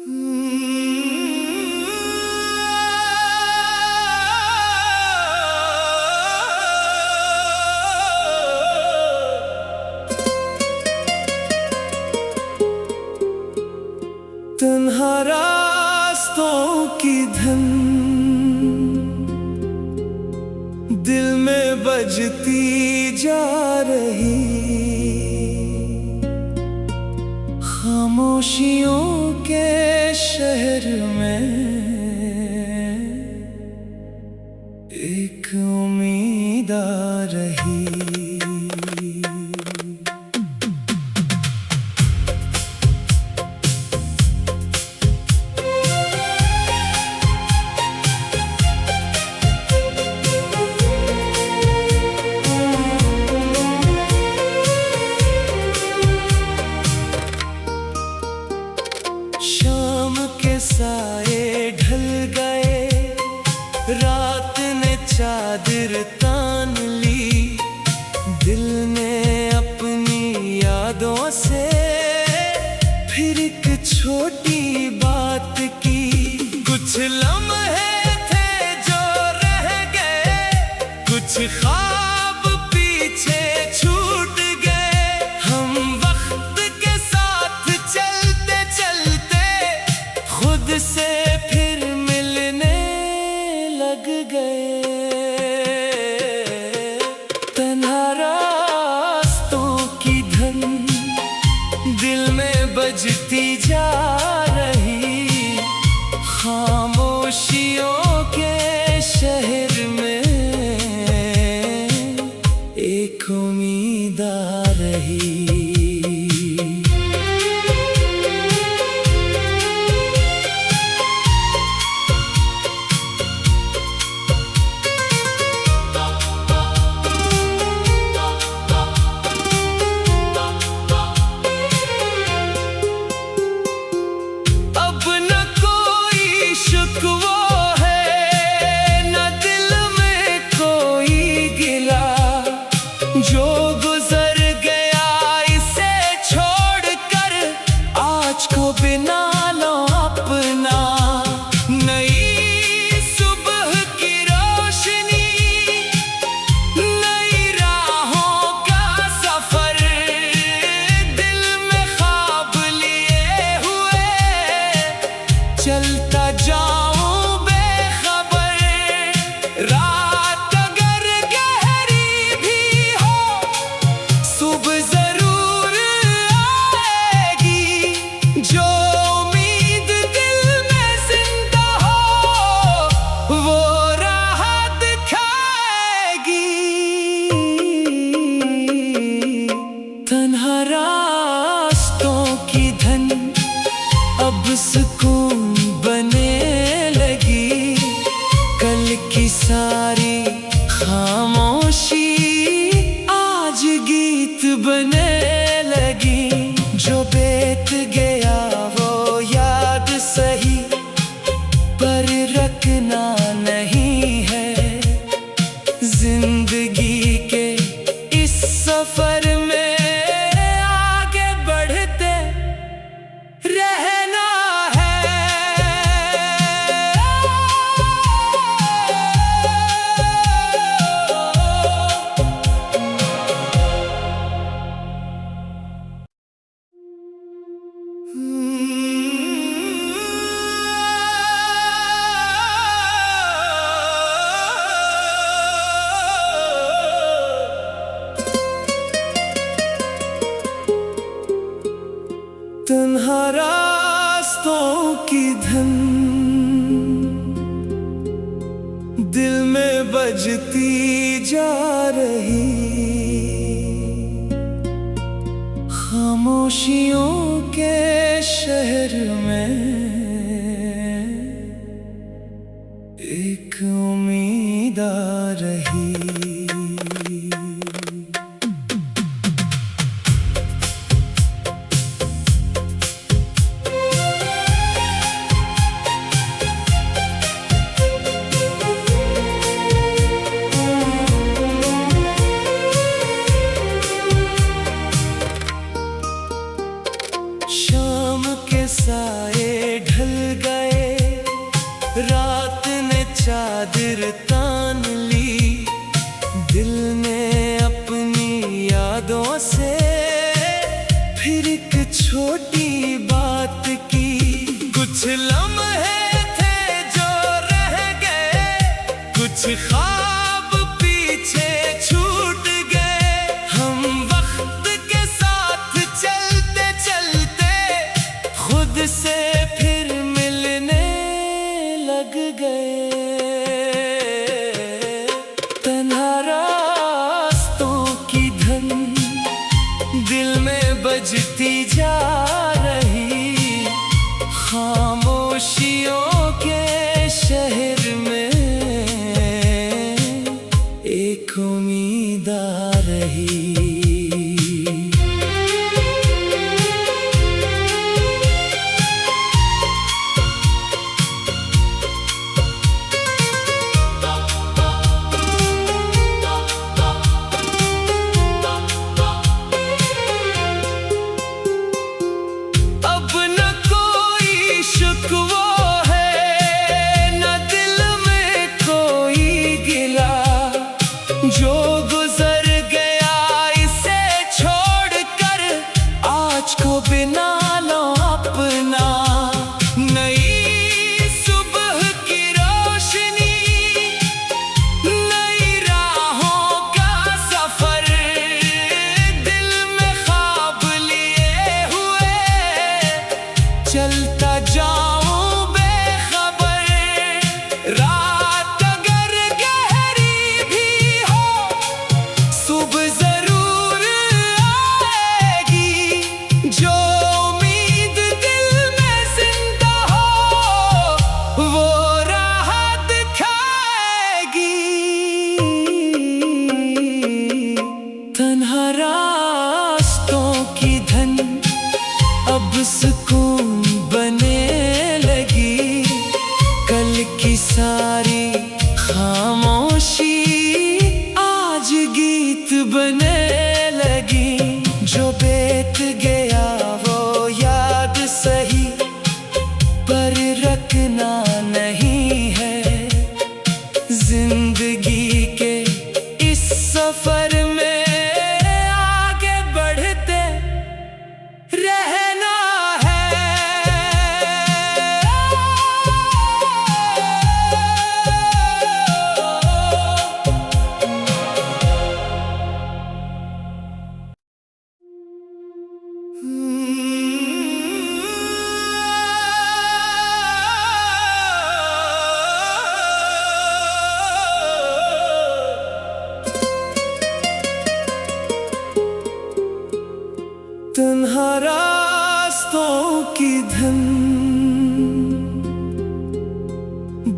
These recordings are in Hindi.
तन्हा रास्तों की धन दिल में बजती जा रही, खामोशियों के शहर में एक उम्मीद आ रही। शाम के साए ढल गए, रात ने चादर तान ली, दिल ने अपनी यादों से फिर एक छोटी बात की। कुछ लम्हे थे जो रह गए, कुछ ख्वाब पीछे छूट गए। हम वक्त के साथ चलते चलते खुद से फिर मिलने लग गए। तन्हा रास्तों की धन दिल में बजती जा रही, खामोशियों के शहर में एक उम्मीद आ रही। जो गुजर गया इसे छोड़कर आज को बिना लो अपना। नई सुबह की रोशनी, नई राहों का सफर, दिल में ख्वाब लिए हुए चलता जाऊं बेखबर। रात अगर गहरी भी हो, सुबह जरूर आएगी। जो उम्मीद दिल में जिंदा हो, वो राह दिखाएगी। तन्हा रास्तों की धन अब सुकून बने लगी, कल की सारी खामोशी आज गीत बने लगी। जो बीत गया वो याद सही, पर रखना नहीं है। जिंदगी के इस सफर में आगे बढ़ते रहना है। तन्हा रास्तों की धन दिल में बजती जा रही, खामोशियों के शहर में एक उम्मीद आ रही। शाम के साए ढल गए, रात ने चादर तान ली, दिल ने अपनी यादों से फिर एक छोटी बात की। कुछ लम्हे थे जो रह गए, कुछ ख्वाब पीछे छूट गए। हम वक्त के साथ चलते चलते खुद से फिर मिलने लग गए। तन्हा रास्तों की धन दिल में बजती जा रही, खामोशियों के शहर में एक उम्मीद आ रही। जो गुजर गया इसे छोड़कर, आज को बिना लो अपना। नई सुबह की रोशनी, नई राहों का सफर, दिल में ख्वाब लिए हुए चलता जाऊं बेखबर। रात अगर गहरी भी हो, सुबह जरूर आएगी। जो उम्मीद दिल में जिंदा हो, वो राह दिखाएगी। तन्हा रास्तों की धन अब सुकून बने लगी, कल की सारी खामोशी आज गीत बने लगी। जो बीत गया वो याद सही, पर रखना नहीं है। जिंदगी के इस सफर में आगे बढ़ते रहना है। तन्हा रास्तों की धन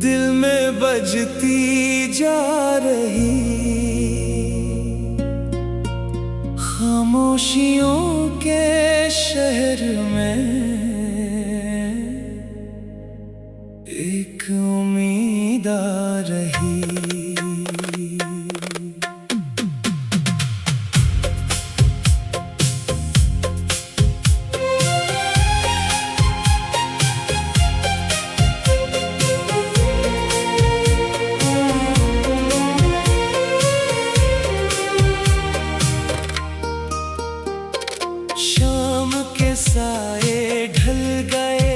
दिल में बजती जा रही, खामोशियों के शहर में एक उम्मीद आ रही। शाम के साए ढल गए,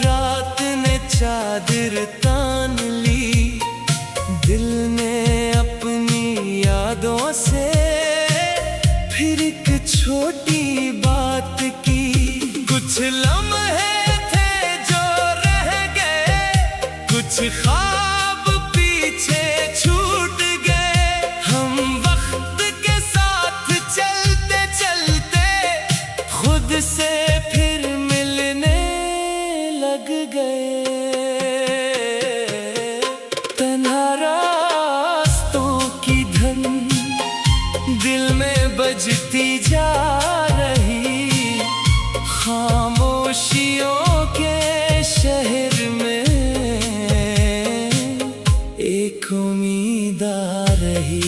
रात ने चादर तान ली, दिल ने अपनी यादों से फिर एक छोटी बात की। कुछ लम्हे थे जो रह गए, कुछ ख्वाब पीछे छूट गए। हम वक्त के साथ चलते चलते खुद से फिर मिलने लग गए। तन्हा रास्तों की धन दिल में बजती जा रही, खामोशियों के शहर में एक उम्मीद आ रही।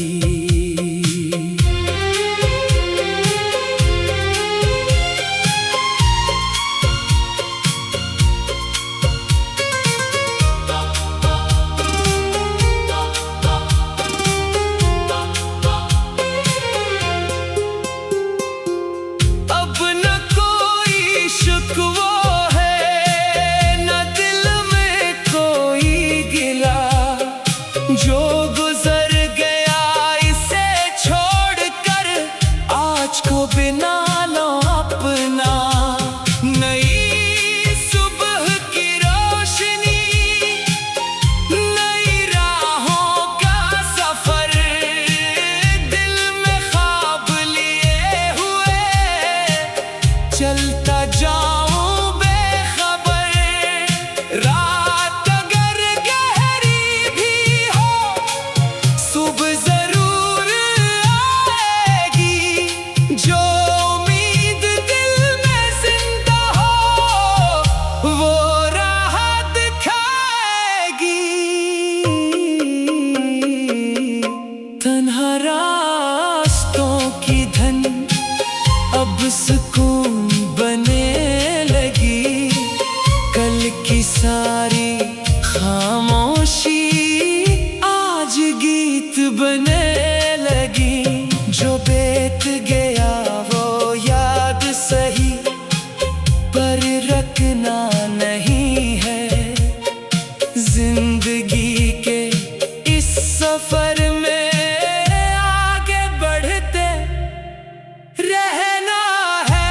रखना नहीं है। जिंदगी के इस सफर में आगे बढ़ते रहना है।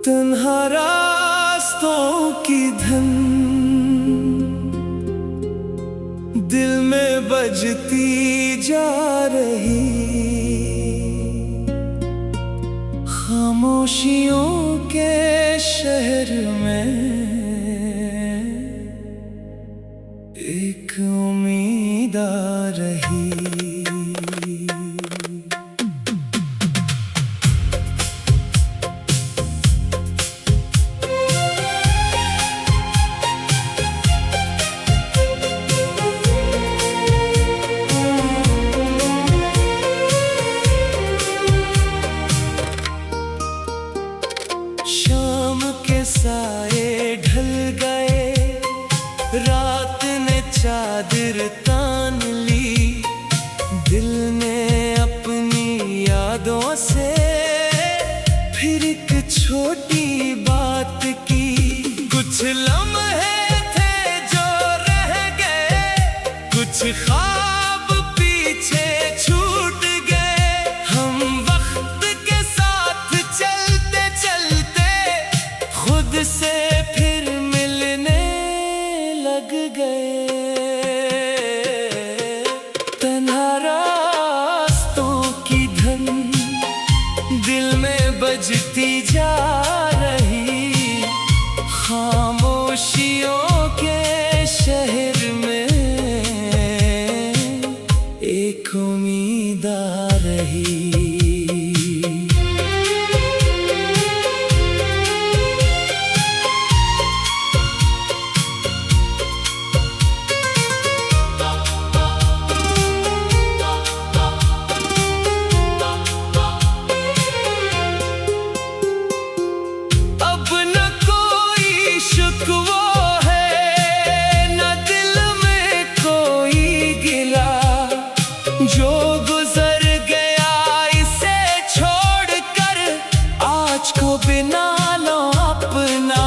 तन्हा रास्तों की धन दिल में बजती जा रही। खामोशियों के शहर में एक उम्मीद आ रही। शाम के साए ढल गए, रात ने चादर तान ली। दिल ने अपनी यादों से फिर एक छोटी बात की। कुछ लम्हे थे जो रह गए, कुछ ख्वाब पीछे छूट गए। हम वक्त के साथ चलते चलते खुद से फिर मिलने लग गए। तन्हा रास्तों की धन दिल में बजती जा रही। खामोशियों के शहर में एक उम्मीद आ रही। जो गुजर गया इसे छोड़कर आज को बिना लो अपना।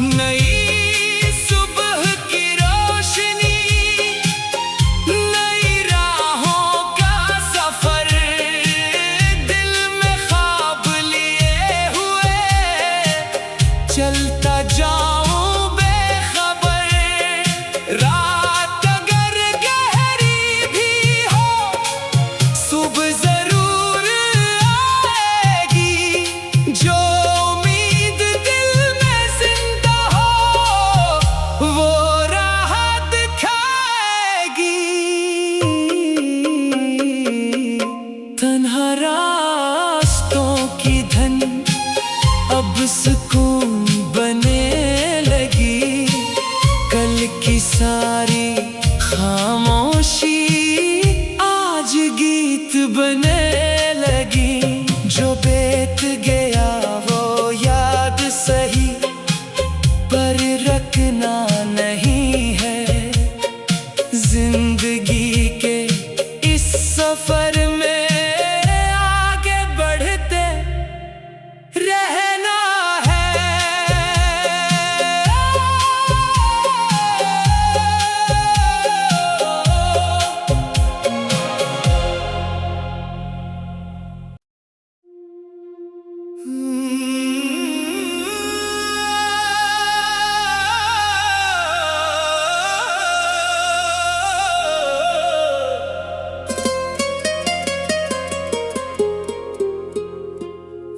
नई सुबह की रोशनी, नई राहों का सफर। दिल में ख्वाब लिए हुए चलता जाऊं बेखबर। रात अगर गहरी भी सुबह जरूर आएगी। जो उम्मीद दिल में जिंदा हो वो राह दिखाएगी। तन्हा रास्तों की धन अब सुकून बने लगी। कल की सारी खामोशी आज गीत बने लगी। जो बीत गया वो याद सही पर रखना नहीं है। जिंदगी के इस सफर में आगे बढ़ते रहना है।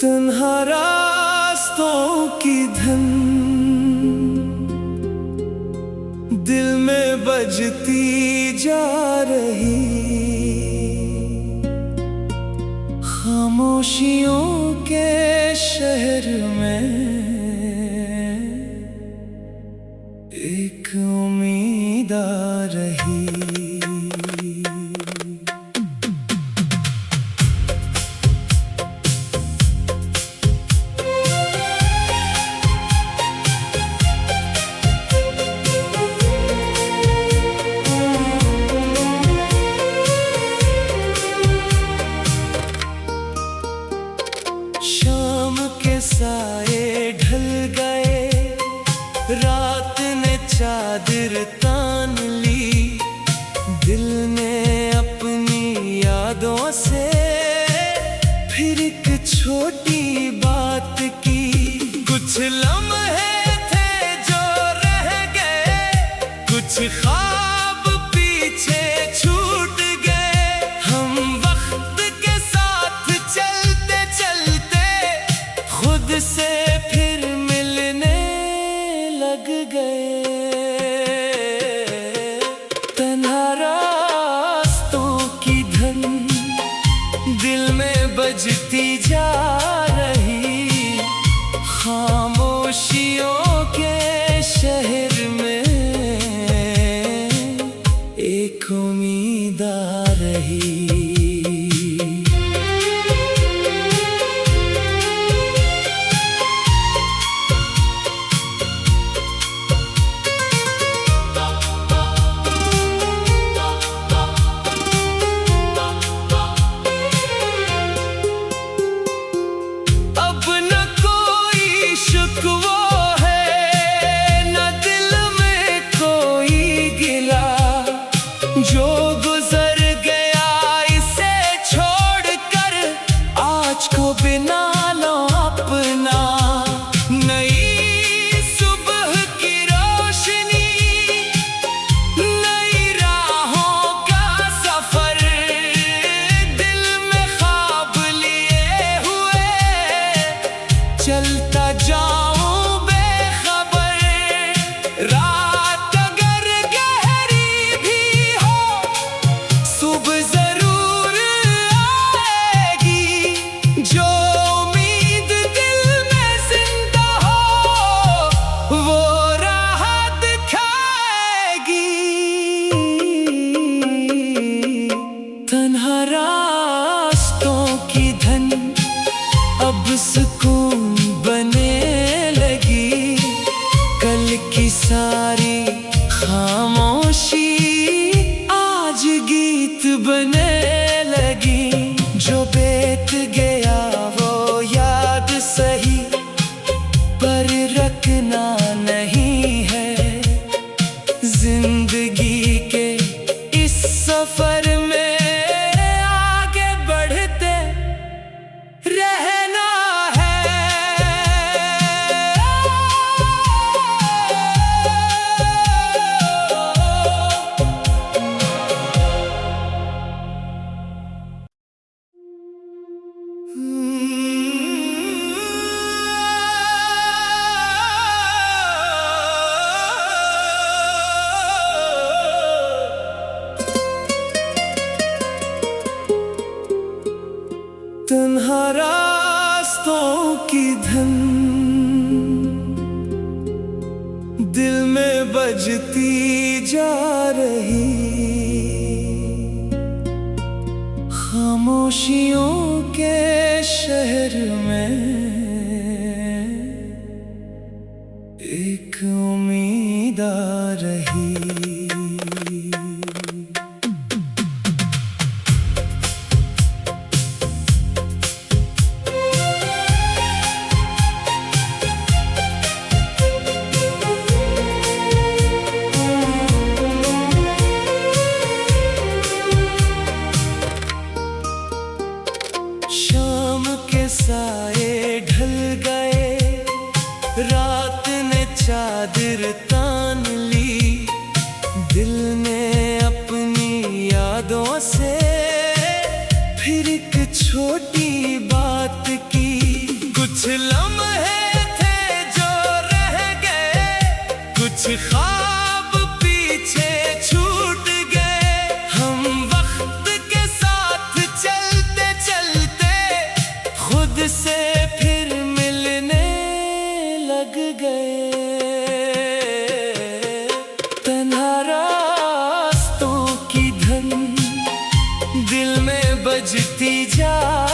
तन्हा रास्तों की धन दिल में बजती जा रही। खामोशियों के शहर में एक उम्मीद आ रही। शाम के साए ढल गए, रात ने चादर तान ली, दिल ने अपनी यादों से फिर एक छोटी बात की। कुछ लम्हे थे जो रह गए, कुछ ख्वाब पीछे छूट गए। हम वक्त के साथ चलते चलते खुद से फिर मिलने लग गए। तन्हा रास्तों की धन दिल में बजती जा रही, खामोशियों के शहर में एक उम्मीद आ रही। जो गुजर गया इसे छोड़कर, आज को बिना लो अपना। नई सुबह की रोशनी, नई राहों का सफर, दिल में ख्वाब लिए हुए चलता जाऊं बेखबर। रात अगर गहरी भी हो, सुबह जरूर आएगी। जो उम्मीद दिल में जिंदा हो, वो राह दिखाएगी। तन्हा रास्तों की धन अब सुकून बने लगी, कल की सारी खामोशी आज गीत बने लगी। जो बीत गया वो याद सही, पर रखना नहीं है। जिंदगी के इस सफर में आगे बढ़ते रहना है। तन्हा रास्तों की धन दिल में बजती जा रही, खामोशियों के शहर में एक उम्मीद आ रही। शाम के साए ढल गए, रात ने चादर तान ली, दिल ने अपनी यादों से फिर एक छोटी बात की। कुछ लम्हे थे जो रह गए, कुछ ख्वाब पीछे छूट गए। हम वक्त के साथ चलते चलते खुद से फिर मिलने लग गए। बुझती जा